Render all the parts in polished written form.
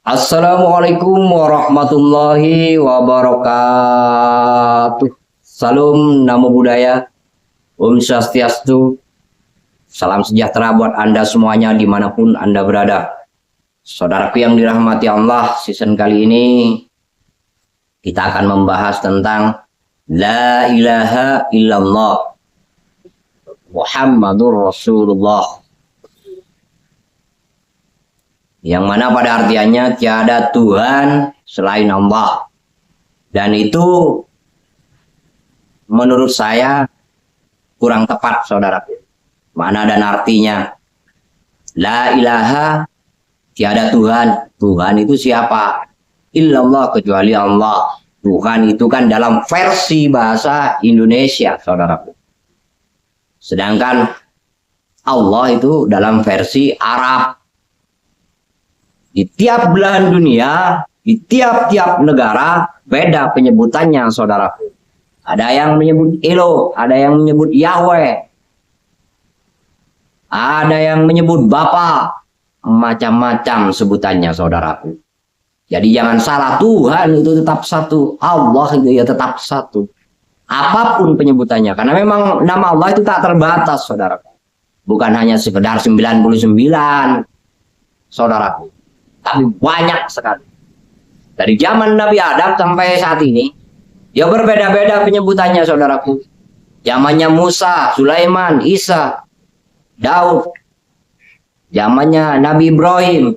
Assalamualaikum warahmatullahi wabarakatuh. Salam namo buddhaya, Om Swastiastu, salam sejahtera buat Anda semuanya dimanapun Anda berada. Saudaraku yang dirahmati Allah, season kali ini kita akan membahas tentang La ilaha illallah Muhammadur Rasulullah, yang mana pada artiannya tiada Tuhan selain Allah. Dan itu menurut saya kurang tepat, saudara. Mana dan artinya La ilaha, tiada Tuhan. Tuhan itu siapa? Illallah, kecuali Allah. Tuhan itu kan dalam versi bahasa Indonesia, saudara. Sedangkan Allah itu dalam versi Arab. Di tiap belahan dunia, di tiap-tiap negara, beda penyebutannya, saudara. Ada yang menyebut Elo, ada yang menyebut Yahweh, ada yang menyebut Bapa, macam-macam sebutannya, saudaraku. Jadi jangan salah, Tuhan itu tetap satu, Allah itu ya tetap satu. Apapun penyebutannya, karena memang nama Allah itu tak terbatas, saudaraku. Bukan hanya sekedar 99, saudaraku. Tapi banyak sekali. Dari zaman Nabi Adam sampai saat ini, ya berbeda-beda penyebutannya, saudaraku. Zamannya Musa, Sulaiman, Isa, Daud. Zamannya Nabi Ibrahim.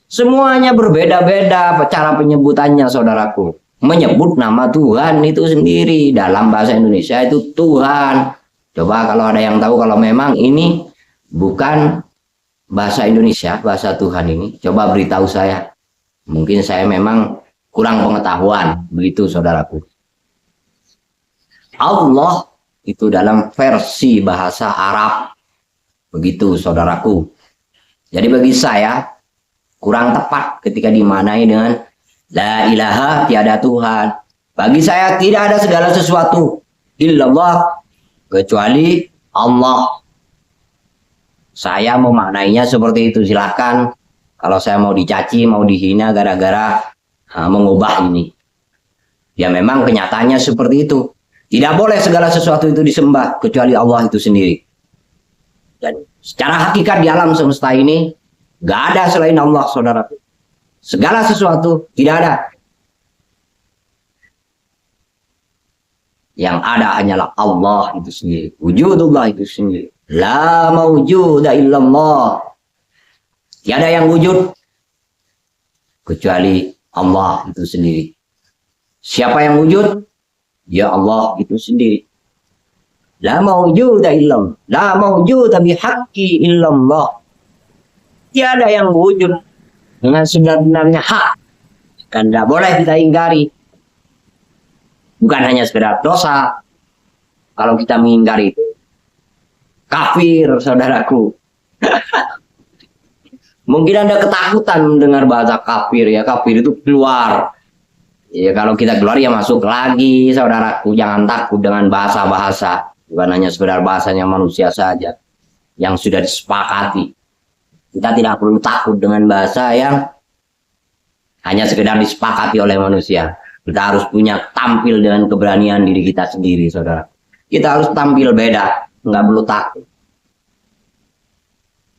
Semuanya berbeda-beda cara penyebutannya, saudaraku. Menyebut nama Tuhan itu sendiri. Dalam bahasa Indonesia itu Tuhan. Coba kalau ada yang tahu kalau memang ini bukan bahasa Indonesia, bahasa Tuhan ini, coba beritahu saya. Mungkin saya memang kurang pengetahuan, begitu saudaraku. Allah itu dalam versi bahasa Arab, begitu saudaraku. Jadi bagi saya kurang tepat ketika dimanai dengan La ilaha, tiada Tuhan. Bagi saya tidak ada segala sesuatu illallah, kecuali Allah. Saya memaknainya seperti itu. Silahkan kalau saya mau dicaci, mau dihina gara-gara mengubah ini. Ya memang kenyataannya seperti itu. Tidak boleh segala sesuatu itu disembah kecuali Allah itu sendiri. Dan secara hakikat di alam semesta ini gak ada selain Allah, saudara. Segala sesuatu tidak ada. Yang ada hanyalah Allah itu sendiri. Wujudullah itu sendiri. La mawjuda illallah. Tiada yang wujud kecuali Allah itu sendiri. Siapa yang wujud? Ya Allah itu sendiri. La mawjuda illallah. La mawjuda bihaqqi illallah. Tiada yang wujud dengan sebenarnya hak. Kan tidak boleh kita ingkari. Bukan hanya sekedar dosa. Kalau kita mengingkari itu kafir, saudaraku. Mungkin Anda ketakutan mendengar bahasa kafir, ya kafir itu keluar. Ya kalau kita keluar ya masuk lagi, saudaraku. Jangan takut dengan bahasa-bahasa. Bukan hanya sekedar bahasanya manusia saja yang sudah disepakati. Kita tidak perlu takut dengan bahasa yang hanya sekedar disepakati oleh manusia. Kita harus punya tampil dengan keberanian diri kita sendiri, saudara. Kita harus tampil beda. Nggak perlu takut.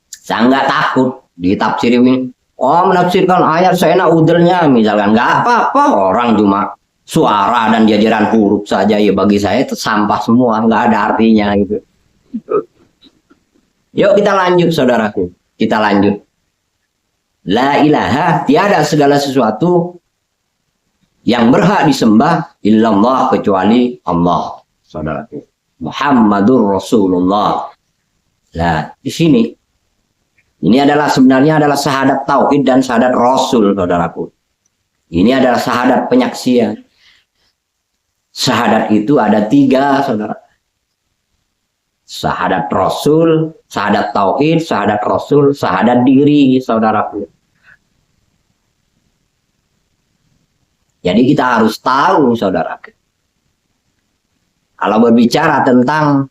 Saya nggak takut ditafsirin. Oh, menafsirkan ayat saya enak udelnya misalkan. Nggak apa-apa, orang cuma suara dan jajaran huruf saja. Ya bagi saya itu sampah semua, nggak ada artinya gitu. Yuk kita lanjut, saudaraku. Kita lanjut. La ilaha, tiada segala sesuatu yang berhak disembah illallah, kecuali Allah, saudaraku. Muhammadur Rasulullah. Nah, di sini ini adalah sebenarnya adalah syahadat tauhid dan syahadat rasul, saudaraku. Ini adalah syahadat penyaksian. Syahadat itu ada 3, saudara. Syahadat rasul, syahadat tauhid, syahadat rasul, syahadat diri, saudaraku. Jadi kita harus tahu, saudaraku. Kalau berbicara tentang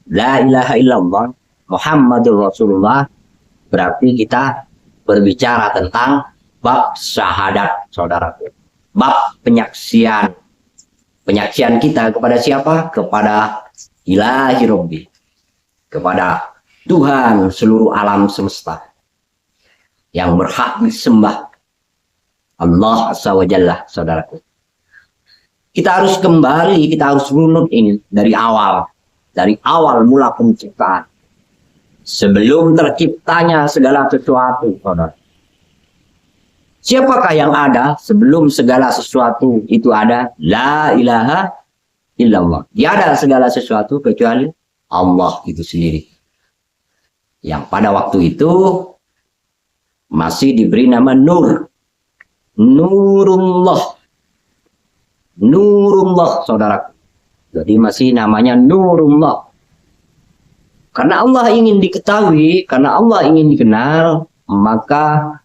La ilaha illallah Muhammadur Rasulullah, berarti kita berbicara tentang bab syahadat, saudaraku. Bab penyaksian. Penyaksian kita kepada siapa? Kepada Ilahi Rabbi. Kepada Tuhan seluruh alam semesta. Yang berhak disembah. Allah Azza wa Jalla, saudaraku. Kita harus kembali, kita harus runut ini dari awal. Dari awal mula penciptaan. Sebelum terciptanya segala sesuatu, saudara. Siapakah yang ada sebelum segala sesuatu itu ada? La ilaha illallah. Tiada segala sesuatu kecuali Allah itu sendiri. Yang pada waktu itu masih diberi nama Nur. Nurullah. Nurullah, saudara. Jadi masih namanya Nurullah. Karena Allah ingin diketahui, karena Allah ingin dikenal, maka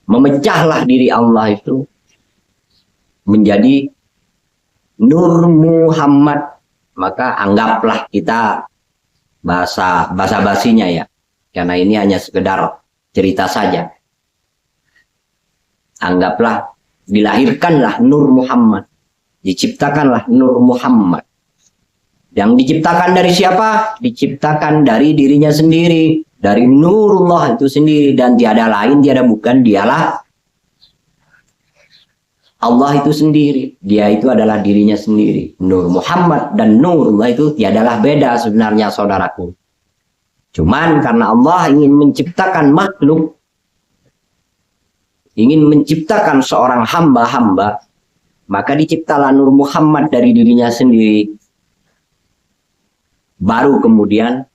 memecahlah diri Allah itu menjadi Nur Muhammad. Maka anggaplah kita bahasa basinya ya, karena ini hanya sekedar cerita saja. Anggaplah dilahirkanlah Nur Muhammad, diciptakanlah Nur Muhammad. Yang diciptakan dari siapa? Diciptakan dari dirinya sendiri, dari Nurullah itu sendiri, dan tiada lain, tiada bukan, dialah Allah itu sendiri. Dia itu adalah dirinya sendiri. Nur Muhammad dan Nurullah itu tiadalah beda sebenarnya, saudaraku. Cuman karena Allah ingin menciptakan makhluk, ingin menciptakan seorang hamba-hamba, maka diciptalah Nur Muhammad dari dirinya sendiri. Baru kemudian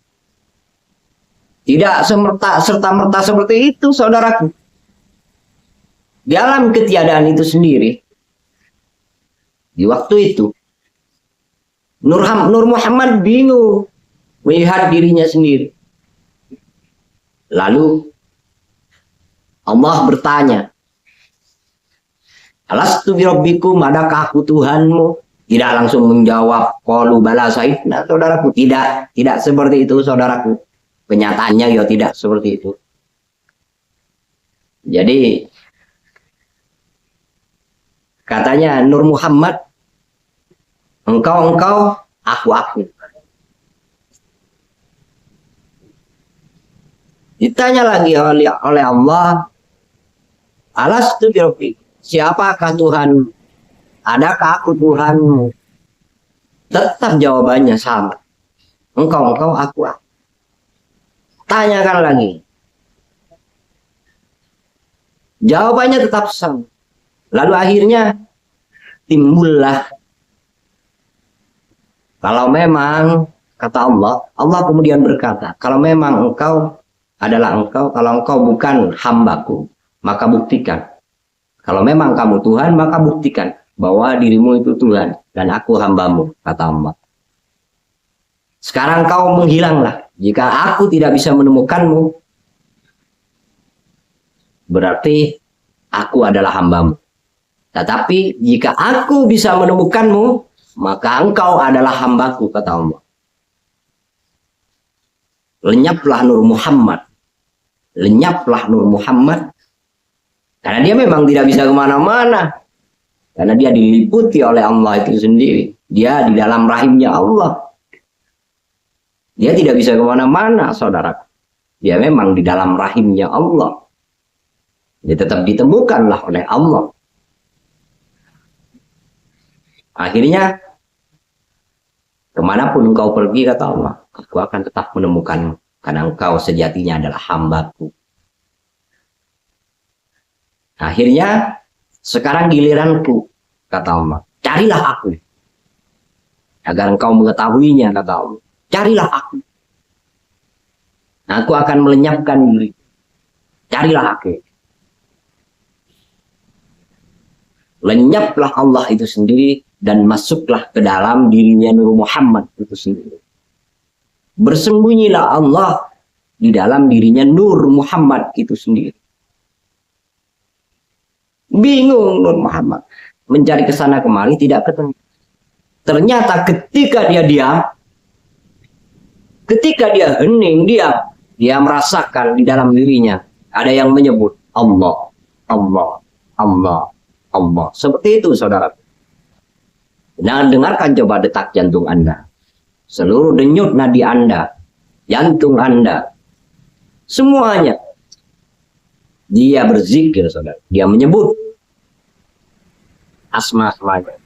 tidak serta-merta seperti itu, saudaraku. Di alam ketiadaan itu sendiri, di waktu itu Nur Muhammad bingung melihat dirinya sendiri. Lalu Allah bertanya, alastu birabbikum, adakah aku Tuhanmu? Tidak langsung menjawab qalu bala syahidna, saudaraku. Tidak seperti itu, saudaraku. Kenyataannya ya tidak seperti itu. Jadi katanya Nur Muhammad, engkau, aku. Ditanya lagi oleh Allah, alastu birabbikum, siapakah Tuhan? Adakah aku Tuhanmu? Tetap jawabannya sama. Engkau, aku. Tanyakan lagi. Jawabannya tetap sama. Lalu akhirnya timbullah. Kalau memang, kata Allah kemudian berkata, kalau memang engkau adalah engkau, kalau engkau bukan hambaku, maka buktikan. Kalau memang kamu Tuhan, maka buktikan bahwa dirimu itu Tuhan dan aku hambamu, kata Allah. Sekarang kau menghilanglah. Jika aku tidak bisa menemukanmu, berarti aku adalah hambamu. Tetapi jika aku bisa menemukanmu, maka engkau adalah hambaku, kata Allah. Lenyaplah Nur Muhammad. Lenyaplah Nur Muhammad. Karena dia memang tidak bisa kemana-mana. Karena dia diliputi oleh Allah itu sendiri. Dia di dalam rahimnya Allah. Dia tidak bisa kemana-mana, saudara. Dia memang di dalam rahimnya Allah. Dia tetap ditemukanlah oleh Allah. Akhirnya, kemanapun engkau pergi, kata Allah, aku akan tetap menemukanmu. Karena engkau sejatinya adalah hambaku. Akhirnya, sekarang giliranku, kata Allah. Carilah aku. Agar engkau mengetahuinya, kata Allah. Carilah aku. Aku akan melenyapkan diri. Carilah aku. Lenyaplah Allah itu sendiri dan masuklah ke dalam dirinya Nur Muhammad itu sendiri. Bersembunyilah Allah di dalam dirinya Nur Muhammad itu sendiri. Bingung Nur Muhammad. Mencari kesana kemari tidak ketemu. Ternyata ketika dia diam, ketika dia hening, dia merasakan di dalam dirinya. Ada yang menyebut, Allah, Allah, Allah, Allah. Seperti itu, saudara. Nah, dengarkan coba detak jantung Anda. Seluruh denyut nadi Anda, jantung Anda, semuanya. Dia berzikir, saudara. Dia menyebut asma-asmanya.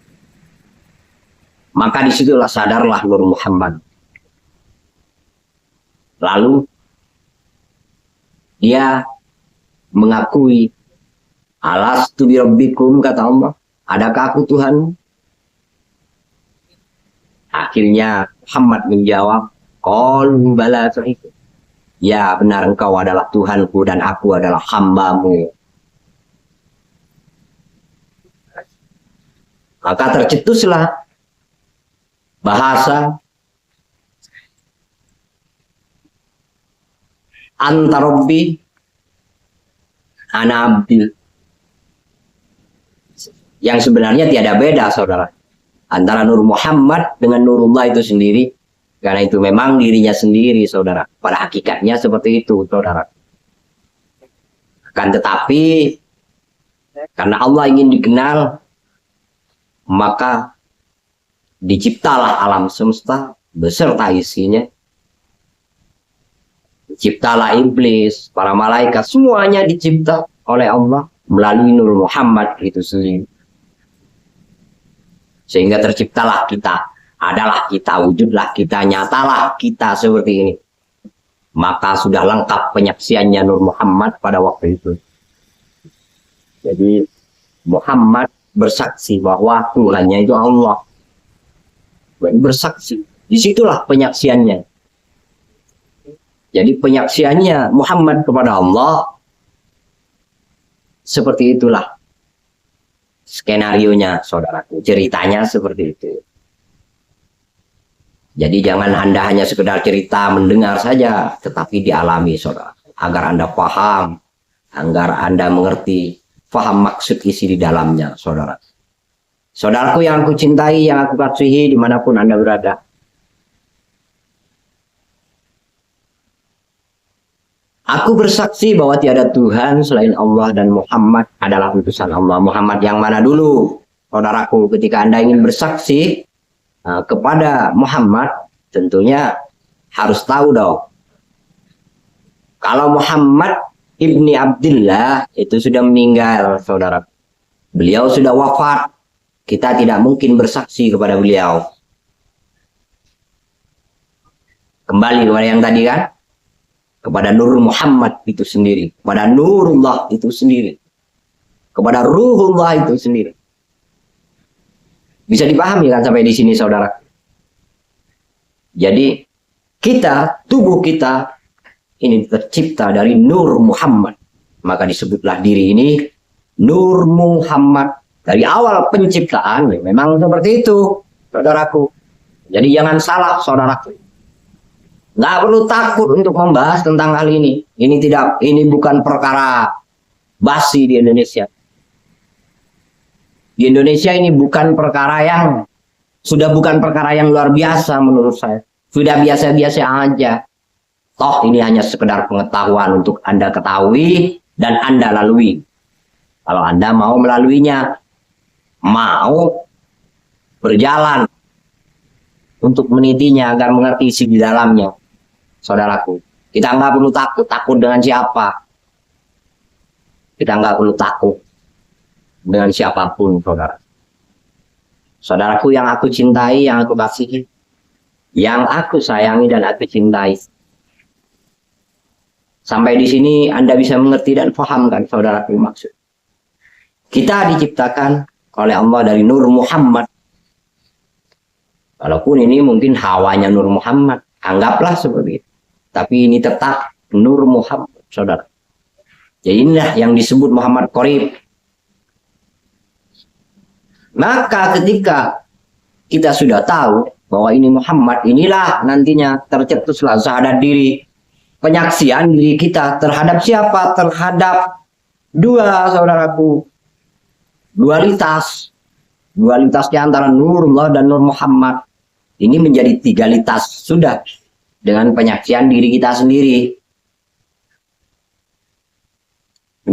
Maka disitulah sadarlah Nur Muhammad. Lalu dia mengakui, alastu birabbikum, kata Allah, adakah aku Tuhan? Akhirnya Muhammad menjawab, qalu bala sahih. Ya, benar, engkau adalah Tuhanku dan aku adalah hambamu. Maka tercetuslah bahasa anta rabbi ana abdi, yang sebenarnya tiada beda, saudara, antara Nur Muhammad dengan Nurullah itu sendiri, karena itu memang dirinya sendiri, saudara. Pada hakikatnya seperti itu, saudara. Akan tetapi karena Allah ingin dikenal, maka diciptalah alam semesta beserta isinya. Diciptalah iblis, para malaikat, semuanya dicipta oleh Allah melalui Nur Muhammad itu sendiri. Sehingga terciptalah kita, adalah kita, wujudlah kita, nyatalah kita seperti ini. Maka sudah lengkap penyaksiannya Nur Muhammad pada waktu itu. Jadi Muhammad bersaksi bahwa Tuhannya itu Allah. Bersaksi, disitulah penyaksiannya. Jadi penyaksiannya Muhammad kepada Allah, seperti itulah skenarionya, saudaraku. Ceritanya seperti itu. Jadi jangan Anda hanya sekedar cerita, mendengar saja, tetapi dialami, saudara. Agar Anda paham, agar Anda mengerti, paham maksud isi di dalamnya, saudara. Saudaraku yang aku cintai, yang aku kasihi, dimanapun Anda berada. Aku bersaksi bahwa tiada Tuhan selain Allah dan Muhammad adalah utusan Allah. Muhammad yang mana dulu, saudaraku? Ketika Anda ingin bersaksi kepada Muhammad, tentunya harus tahu dong. Kalau Muhammad ibni Abdillah itu sudah meninggal, saudara. Beliau sudah wafat. Kita tidak mungkin bersaksi kepada beliau. Kembali kepada yang tadi kan? Kepada Nur Muhammad itu sendiri, kepada Nurullah itu sendiri, kepada Ruhullah itu sendiri. Bisa dipahami kan sampai di sini, saudara? Jadi kita, tubuh kita ini tercipta dari Nur Muhammad. Maka disebutlah diri ini Nur Muhammad. Dari awal penciptaan memang seperti itu, saudaraku. Jadi jangan salah, saudaraku. Nggak perlu takut untuk membahas tentang hal ini. Ini bukan perkara basi di Indonesia. Di Indonesia ini bukan perkara bukan perkara yang luar biasa menurut saya. Sudah biasa-biasa aja. Toh ini hanya sekedar pengetahuan untuk Anda ketahui dan Anda lalui. Kalau Anda mau melaluinya, mau berjalan untuk menitinya agar mengerti isi di dalamnya. Saudaraku, kita nggak perlu takut dengan siapa. Kita nggak perlu takut dengan siapapun, saudara. Saudaraku yang aku cintai, yang aku kasihi, yang aku sayangi dan aku cintai. Sampai di sini Anda bisa mengerti dan paham kan, saudaraku, maksud. Kita diciptakan oleh Allah dari Nur Muhammad. Walaupun ini mungkin hawanya Nur Muhammad, anggaplah seperti itu. Tapi ini tetap Nur Muhammad, saudara. Jadi inilah yang disebut Muhammad Qorib. Maka ketika kita sudah tahu bahwa ini Muhammad, inilah nantinya tercetuslah syahadat diri, penyaksian diri kita terhadap siapa? Terhadap dua, saudaraku. Dualitas di antara Nurullah dan Nur Muhammad. Ini menjadi tigalitas sudah. Dengan penyaksian diri kita sendiri.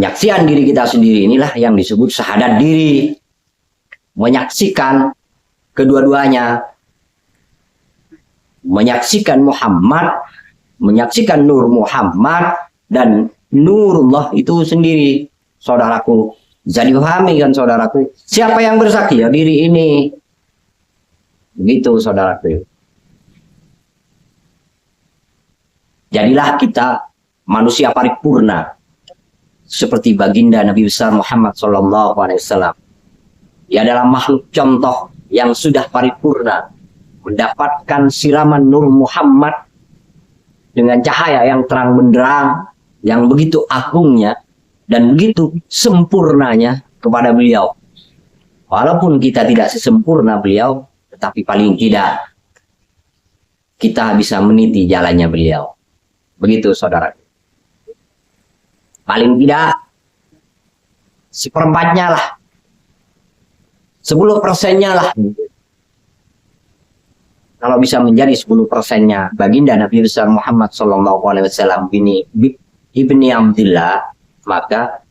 Penyaksian diri kita sendiri inilah yang disebut syahadat diri. Menyaksikan kedua-duanya. Menyaksikan Muhammad, menyaksikan Nur Muhammad, dan Nurullah itu sendiri, saudaraku. Jadi pahami kan saudaraku, siapa yang bersaksi? Ya diri ini. Begitu saudaraku. Jadilah kita manusia paripurna seperti baginda Nabi besar Muhammad SAW. Ia adalah makhluk contoh yang sudah paripurna, mendapatkan siraman Nur Muhammad dengan cahaya yang terang benderang, yang begitu agungnya dan begitu sempurnanya kepada beliau. Walaupun kita tidak sesempurna beliau, tetapi paling tidak kita bisa meniti jalannya beliau. Begitu saudara. Paling tidak seperempatnya lah, 10%-nya lah. Kalau bisa menjadi 10%-nya baginda Nabi besar Muhammad SAW ini ibni Abdillah, maka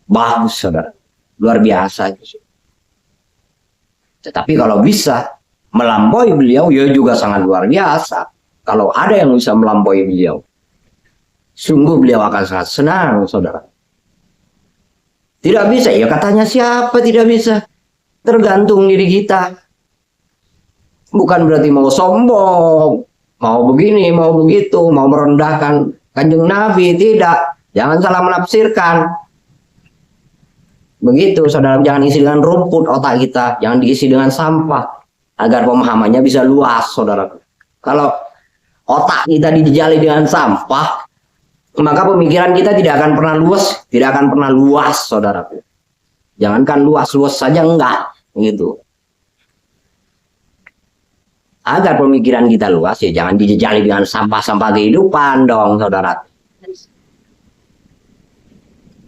bagus saudara, luar biasa. Tetapi kalau bisa melampaui beliau, ya juga sangat luar biasa. Kalau ada yang bisa melampaui beliau, sungguh beliau akan sangat senang saudara. Tidak bisa, ya katanya siapa tidak bisa, tergantung diri kita. Bukan berarti mau sombong, mau begini, mau begitu, mau merendahkan Kanjeng Nabi, tidak. Jangan salah menafsirkan. Begitu, saudara, jangan isi dengan rumput otak kita, jangan diisi dengan sampah, agar pemahamannya bisa luas, saudara. Kalau otak kita dijali dengan sampah, maka pemikiran kita tidak akan pernah luas, saudara. Jangankan luas-luas saja enggak, gitu. Agar pemikiran kita luas, ya jangan dijejali dengan sampah-sampah kehidupan dong, saudara.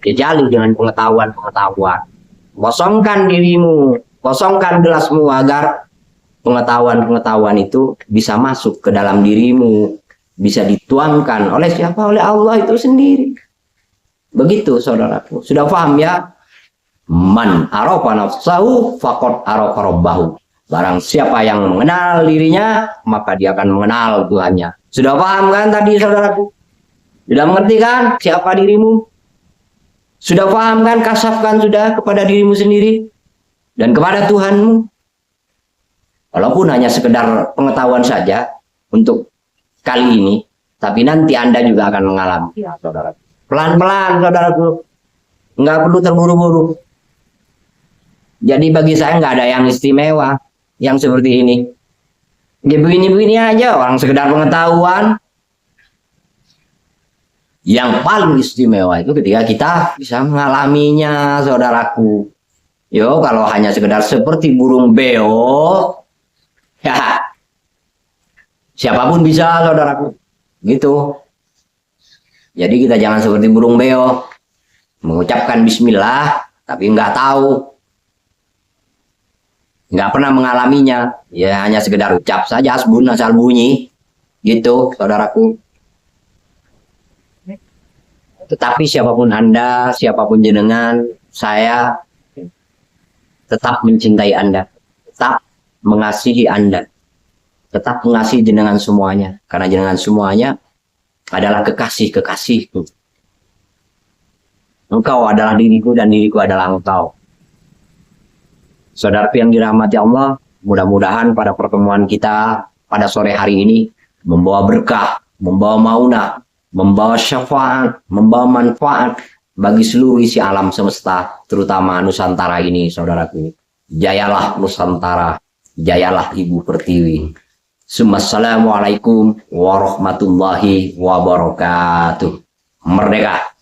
Jejali dengan pengetahuan-pengetahuan. Kosongkan dirimu, kosongkan gelasmu agar pengetahuan-pengetahuan itu bisa masuk ke dalam dirimu, bisa dituangkan oleh siapa? Oleh Allah itu sendiri. Begitu saudaraku. Sudah paham ya? Man arafa nafsahu faqad arafa rabbahu. Barang siapa yang mengenal dirinya, maka dia akan mengenal Tuhannya. Sudah paham kan tadi saudaraku? Sudah mengerti kan siapa dirimu? Sudah paham kan, kasafkan sudah kepada dirimu sendiri dan kepada Tuhanmu? Walaupun hanya sekedar pengetahuan saja untuk kali ini, tapi nanti Anda juga akan mengalami, saudaraku. Pelan-pelan saudaraku, nggak perlu terburu-buru. Jadi bagi saya nggak ada yang istimewa yang seperti ini. Ya begini-begini aja, orang sekedar pengetahuan. Yang paling istimewa itu ketika kita bisa mengalaminya, saudaraku. Yo, kalau hanya sekedar seperti burung beo, ya siapapun bisa, saudaraku. Gitu. Jadi kita jangan seperti burung beo, mengucapkan bismillah, tapi nggak tahu. Nggak pernah mengalaminya, ya hanya sekedar ucap saja asbun asal bunyi, gitu saudaraku. Tetapi siapapun Anda, siapapun jenengan, saya tetap mencintai Anda, tetap mengasihi Anda, tetap mengasihi jenengan semuanya, karena jenengan semuanya adalah kekasih-kekasihku. Engkau adalah diriku dan diriku adalah engkau. Saudaraku yang dirahmati Allah, mudah-mudahan pada pertemuan kita pada sore hari ini membawa berkah, membawa maunah, membawa syafaat, membawa manfaat bagi seluruh isi alam semesta, terutama Nusantara ini, saudaraku. Jayalah Nusantara, jayalah Ibu Pertiwi. Assalamualaikum warahmatullahi wabarakatuh. Merdeka!